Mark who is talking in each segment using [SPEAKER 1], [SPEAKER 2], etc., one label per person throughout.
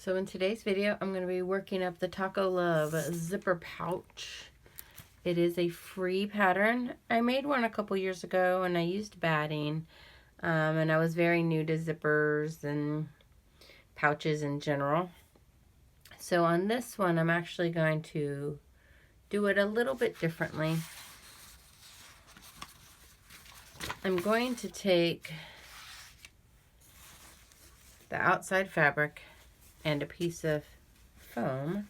[SPEAKER 1] So in today's video, I'm going to be working up the Taco Love zipper pouch. It is a free pattern. I made one a couple years ago and I used batting. And I was very new to zippers and pouches in general. So on this one, I'm actually going to do it a little bit differently. I'm going to take the outside fabric and a piece of foam,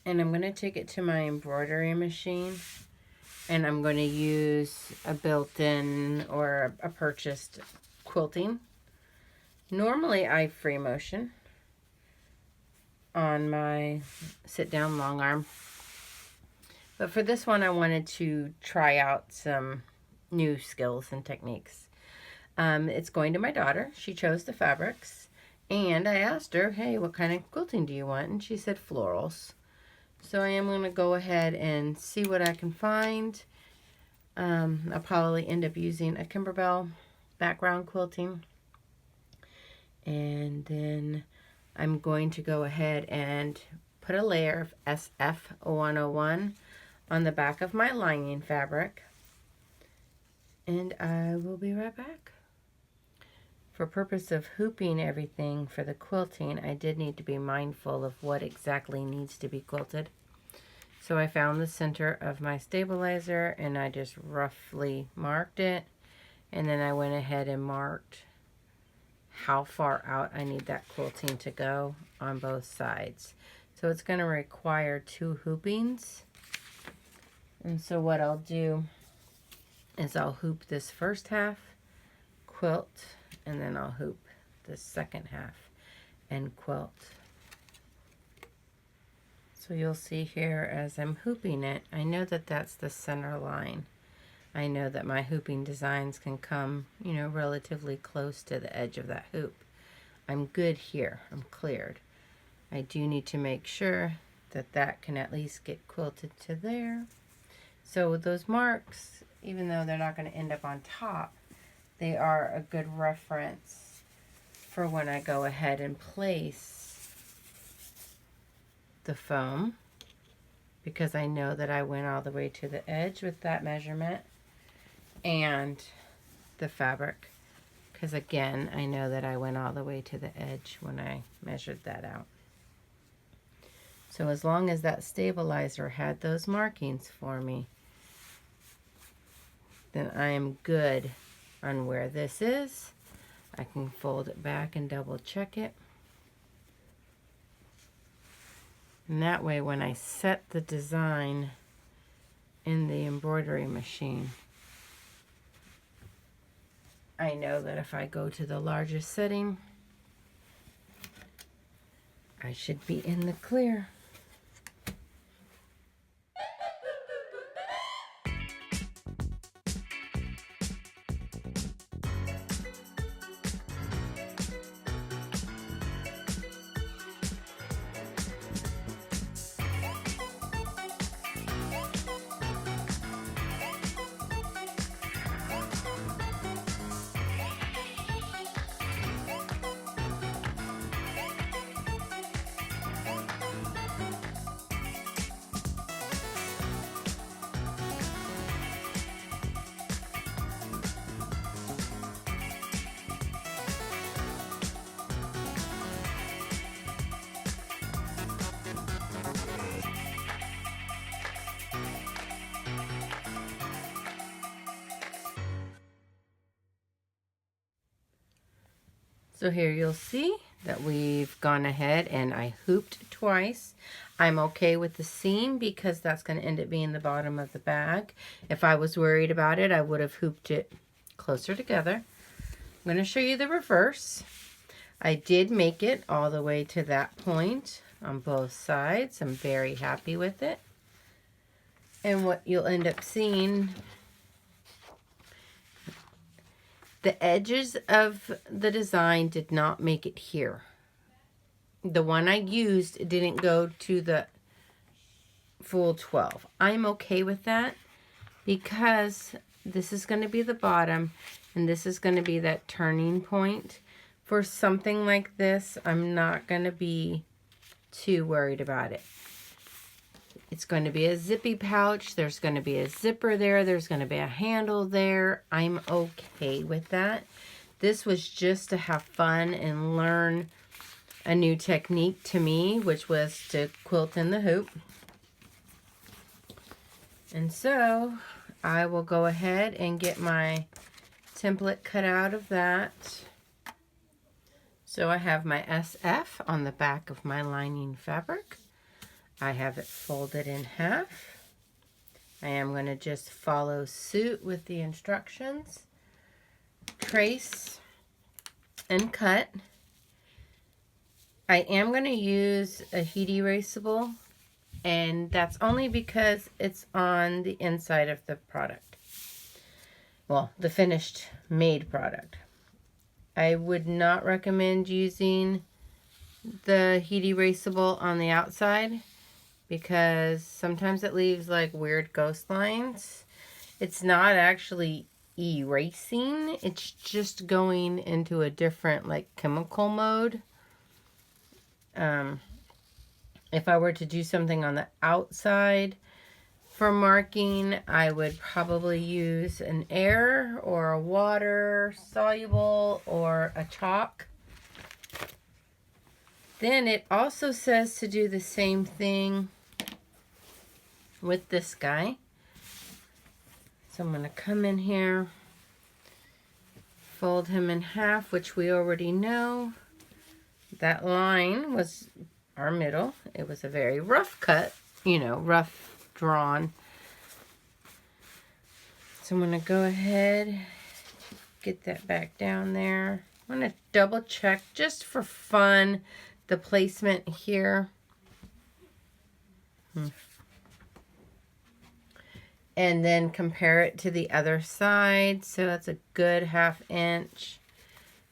[SPEAKER 1] and I'm going to take it to my embroidery machine, and I'm going to use a built-in or a purchased quilting. Normally I free motion on my sit-down long arm, but for this one I wanted to try out some new skills and techniques. It's going to my daughter. She chose the fabrics, and I asked her, hey, what kind of quilting do you want? And she said florals. So I am going to go ahead and see what I can find. I'll probably end up using a Kimberbell background quilting, and then I'm going to go ahead and put a layer of SF101 on the back of my lining fabric, and I will be right back. For purpose of hooping everything for the quilting, I did need to be mindful of what exactly needs to be quilted. So I found the center of my stabilizer and I just roughly marked it, and then I went ahead and marked how far out I need that quilting to go on both sides. So it's going to require 2 hoopings. And so what I'll do is I'll hoop this first half, quilt, and then I'll hoop the second half and quilt. So you'll see here as I'm hooping it, I know that that's the center line. I know that my hooping designs can come, you know, relatively close to the edge of that hoop. I'm good here. I'm cleared. I do need to make sure that that can at least get quilted to there. So those marks, even though they're not going to end up on top, they are a good reference for when I go ahead and place the foam, because I know that I went all the way to the edge with that measurement, and the fabric, because again, I know that I went all the way to the edge when I measured that out. So as long as that stabilizer had those markings for me, then I am good on where this is. I can fold it back and double check it. And that way when I set the design in the embroidery machine, I know that if I go to the largest setting, I should be in the clear. So here you'll see that we've gone ahead and I hooped twice. I'm okay with the seam because that's going to end up being the bottom of the bag. If I was worried about it, I would have hooped it closer together. I'm going to show you the reverse. I did make it all the way to that point on both sides. I'm very happy with it. And what you'll end up seeing, the edges of the design did not make it here. The one I used didn't go to the full 12. I'm okay with that because this is going to be the bottom and this is going to be that turning point for something like this, I'm not going to be too worried about it. It's going to be a zippy pouch. There's going to be a zipper there. There's going to be a handle there. I'm okay with that. This was just to have fun and learn a new technique to me, which was to quilt in the hoop. And so I will go ahead and get my template cut out of that. So I have my SF on the back of my lining fabric. I have it folded in half. I am going to just follow suit with the instructions, trace, and cut. I am going to use a heat erasable, and that's only because it's on the inside of the product. Well, the finished made product. I would not recommend using the heat erasable on the outside because sometimes it leaves like weird ghost lines. It's not actually erasing, it's just going into a different like chemical mode. If I were to do something on the outside for marking, I would probably use an air or a water soluble or a chalk. Then it also says to do the same thing with this guy. So I'm going to come in here, fold him in half, which we already know. That line was our middle. It was a very rough cut, you know, rough drawn. So I'm going to go ahead, get that back down there. I'm going to double check just for fun the placement here. And then compare it to the other side. So that's a good 1/2 inch.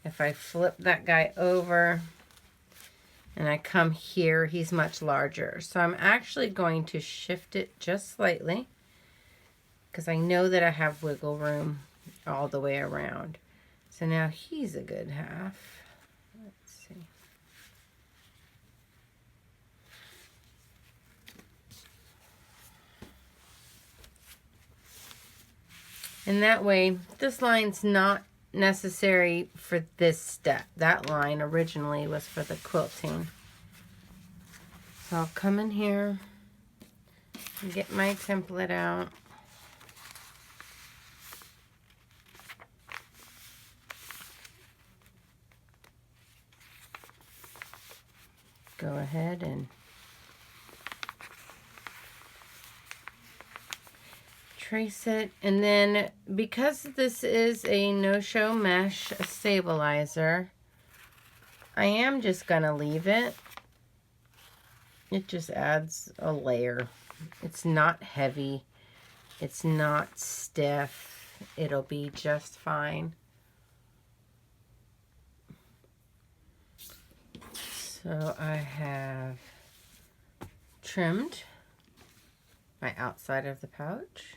[SPEAKER 1] If I flip that guy over and I come here, he's much larger. So I'm actually going to shift it just slightly because I know that I have wiggle room all the way around. So now he's a good 1/2. Let's see. And that way, this line's not necessary for this step. That line originally was for the quilting. So I'll come in here and get my template out. Go ahead and trace it, and then because this is a no-show mesh stabilizer, I am just gonna leave it. It just adds a layer. It's not heavy, it's not stiff, it'll be just fine. So I have trimmed my outside of the pouch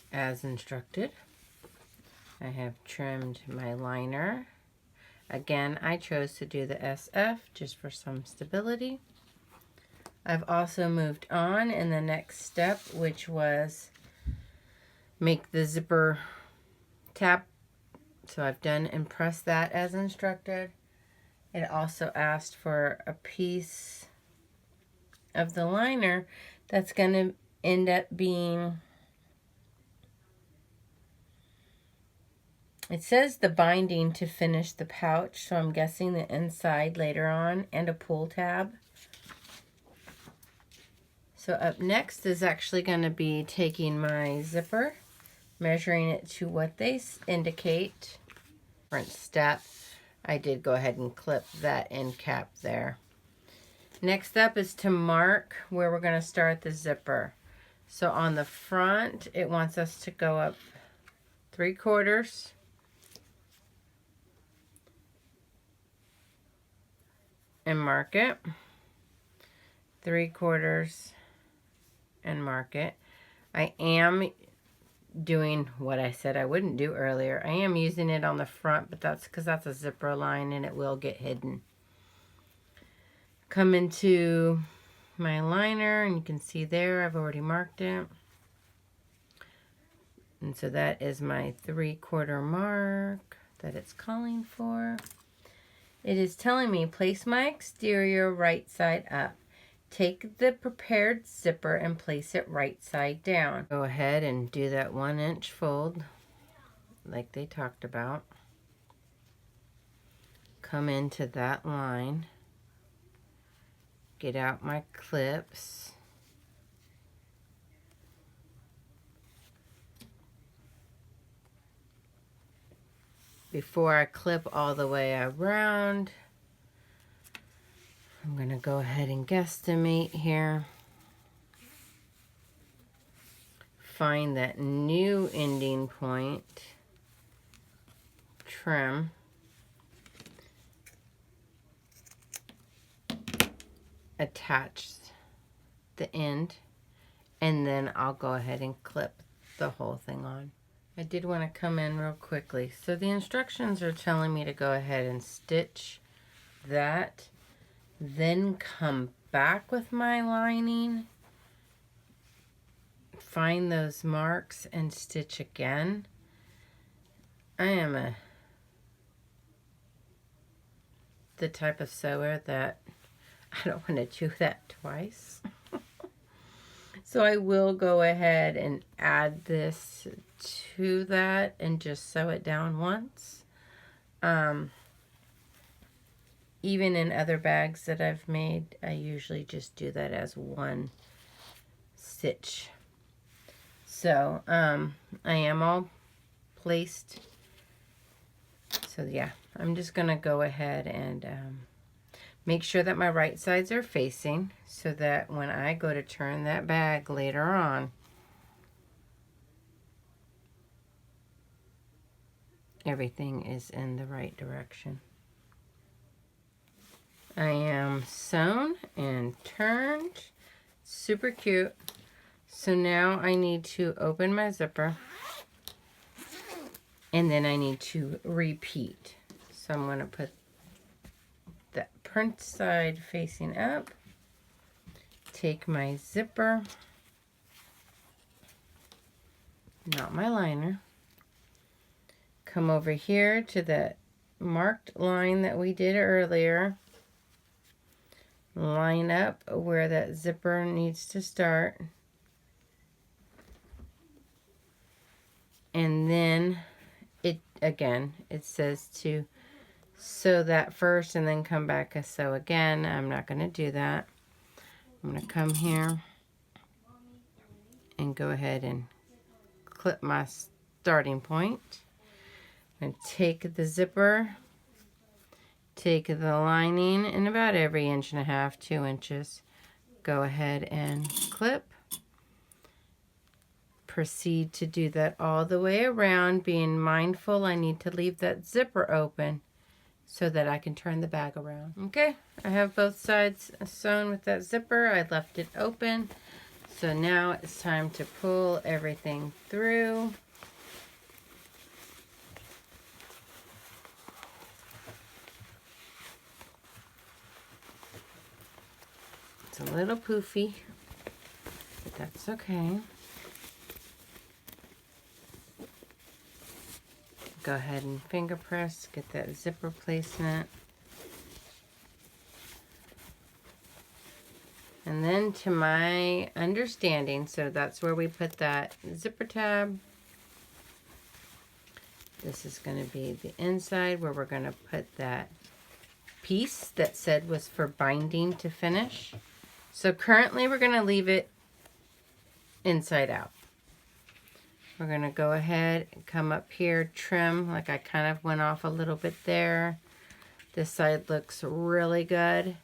[SPEAKER 1] as instructed. I have trimmed my liner. Again, I chose to do the SF just for some stability. I've also moved on in the next step, which was make the zipper tab. So I've done and pressed that as instructed. It also asked for a piece of the liner that's going to end up being, it says the binding to finish the pouch, so I'm guessing the inside later on, and a pull tab. So up next is actually going to be taking my zipper, measuring it to what they indicate. Different step. I did go ahead and clip that end cap there. Next up is to mark where we're going to start the zipper. So on the front, it wants us to go up 3/4 and mark it, 3/4 and mark it. I am doing what I said I wouldn't do earlier. I am using it on the front, but that's because that's a zipper line and it will get hidden. Come into my liner and you can see there I've already marked it. And so that is my 3/4 mark that it's calling for. It is telling me place my exterior right side up. Take the prepared zipper and place it right side down. Go ahead and do that 1-inch fold like they talked about. Come into that line. Get out my clips. Before I clip all the way around, I'm going to go ahead and guesstimate here. Find that new ending point, trim, attach the end, and then I'll go ahead and clip the whole thing on. I did want to come in real quickly. So the instructions are telling me to go ahead and stitch that, then come back with my lining, find those marks and stitch again. I am the type of sewer that I don't want to do that twice. So I will go ahead and add this to that and just sew it down once. Even in other bags that I've made, I usually just do that as one stitch. So I am all placed. So yeah, I'm just going to go ahead and make sure that my right sides are facing so that when I go to turn that bag later on, everything is in the right direction. I am sewn and turned. Super cute. So now I need to open my zipper and then I need to repeat. So I'm going to put that print side facing up, take my zipper, not my liner, come over here to that marked line that we did earlier, line up where that zipper needs to start, and then it says to sew that first and then come back and sew again. I'm not going to do that. I'm going to come here and go ahead and clip my starting point. I'm going to take the zipper, take the lining in about every 1.5 inches, 2 inches. Go ahead and clip. Proceed to do that all the way around, being mindful I need to leave that zipper open so that I can turn the bag around. Okay, I have both sides sewn with that zipper. I left it open. So now it's time to pull everything through. It's a little poofy, but that's okay. Go ahead and finger press, get that zipper placement. And then to my understanding, so that's where we put that zipper tab. This is going to be the inside where we're going to put that piece that said was for binding to finish. So currently we're going to leave it inside out. We're going to go ahead and come up here, trim, like I kind of went off a little bit there. This side looks really good.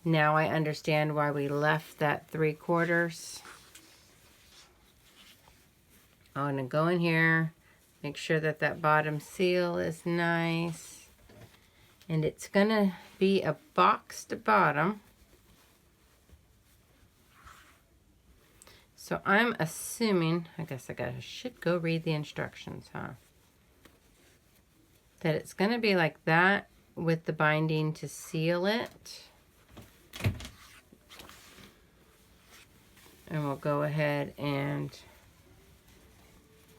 [SPEAKER 1] Now I understand why we left that 3/4. I'm going to go in here, make sure that that bottom seal is nice. And it's going to be a boxed bottom. So I'm assuming, I guess should go read the instructions, huh? That it's going to be like that with the binding to seal it. And we'll go ahead and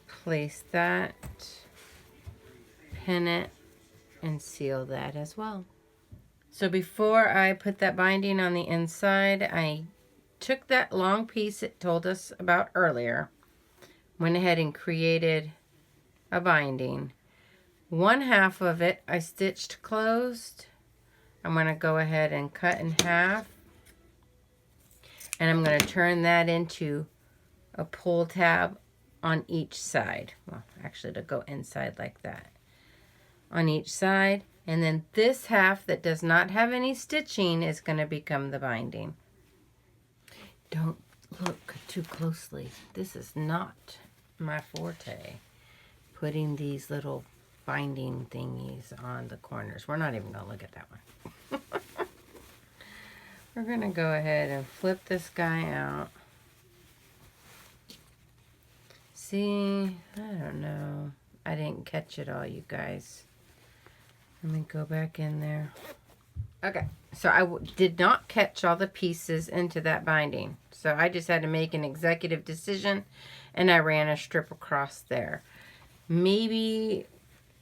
[SPEAKER 1] place that, pin it, and seal that as well. So before I put that binding on the inside, I took that long piece it told us about earlier, went ahead and created a binding. One half of it I stitched closed. I'm going to go ahead and cut in half, and I'm going to turn that into a pull tab on each side. Well, actually to go inside like that. On each side. And then this half that does not have any stitching is going to become the binding. Don't look too closely. This is not my forte. Putting these little binding thingies on the corners. We're not even going to look at that one. We're going to go ahead and flip this guy out. See, I don't know. I didn't catch it all, you guys. Let me go back in there. Okay, so I did not catch all the pieces into that binding. So I just had to make an executive decision, and I ran a strip across there. Maybe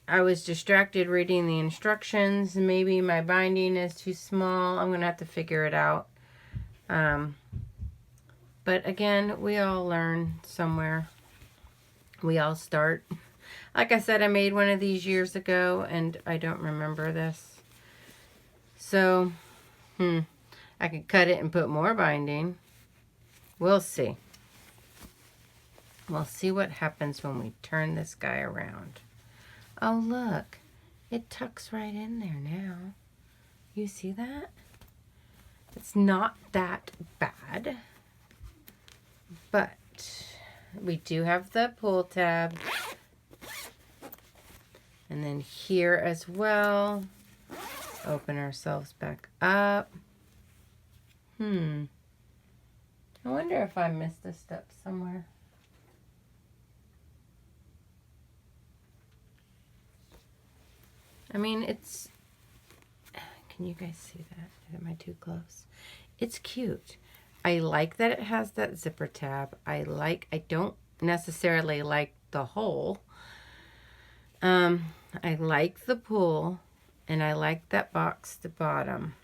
[SPEAKER 1] I was distracted reading the instructions. Maybe my binding is too small. I'm going to have to figure it out. But again, we all learn somewhere. We all start. Like I said, I made one of these years ago, and I don't remember this. So, I could cut it and put more binding. We'll see. We'll see what happens when we turn this guy around. Oh, look. It tucks right in there now. You see that? It's not that bad. But we do have the pull tab. And then here as well, open ourselves back up. I wonder if I missed a step somewhere. I mean, it's, can you guys see that? Am I too close? It's cute. I like that it has that zipper tab. I don't necessarily like the hole. I like the pull, and I like that box at the bottom.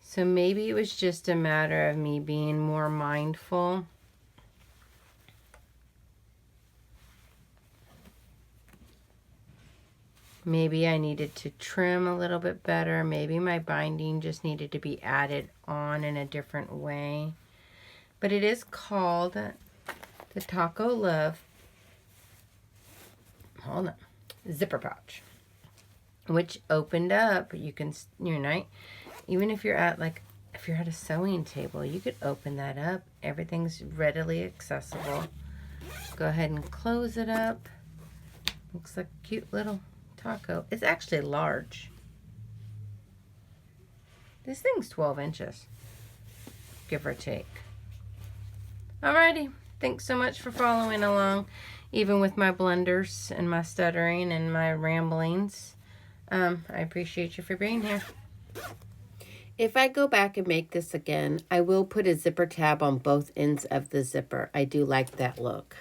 [SPEAKER 1] So maybe it was just a matter of me being more mindful. Maybe I needed to trim a little bit better. Maybe my binding just needed to be added on in a different way. But it is called the Taco Love, hold on, zipper pouch, which opened up. You can, even if you're at a sewing table, you could open that up. Everything's readily accessible. Go ahead and close it up. Looks like a cute little taco. It's actually large. This thing's 12 inches, give or take. Alrighty, thanks so much for following along, even with my blunders and my stuttering and my ramblings. I appreciate you for being here. If I go back and make this again, I will put a zipper tab on both ends of the zipper. I do like that look.